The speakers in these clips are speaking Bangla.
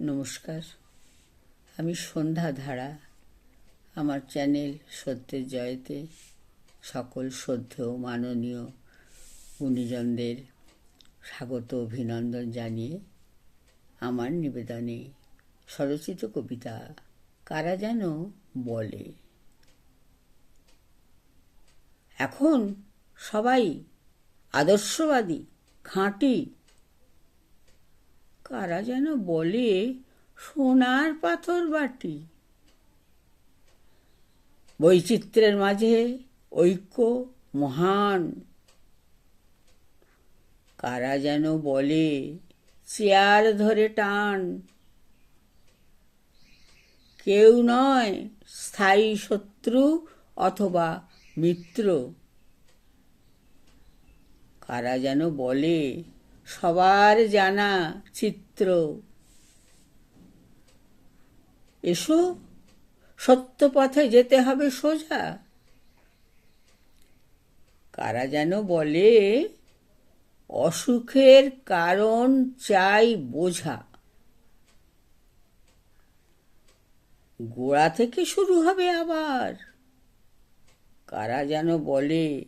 নমস্কার, আমি সন্ধ্যা ধারা। আমার চ্যানেল সত্যের জয়তে সকল শ্রদ্ধেয় মাননীয় গুণীজনদের স্বাগত অভিনন্দন জানিয়ে আমার নিবেদনে স্বরচিত কবিতা কারা যেন বলে। এখন সবাই আদর্শবাদী, খাঁটি। কারা যেন বলে সোনার পাথর বাটি। বৈচিত্র্যের মাঝে ঐক্য মহান। কারা যেন বলে চেয়ার ধরে টান। কেউ নয় স্থায়ী শত্রু অথবা মিত্র। কারা যেন বলে সবার জানা চিত্র। এসো সত্য পথে যেতে হবে সোজা। কারা যেন বলে অসুখের কারণ চাই বোঝা। গোড়া থেকে শুরু হবে আবার। কারা যেন বলে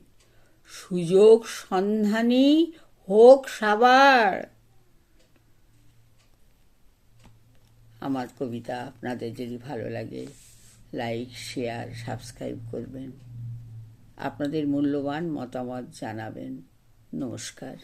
সুযোগ সন্ধানী হোক সাবার। আমার কবিতা আপনাদের যদি ভালো লাগে লাইক, শেয়ার, সাবস্ক্রাইব করবেন। আপনাদের মূল্যবান মতামত জানাবেন। নমস্কার।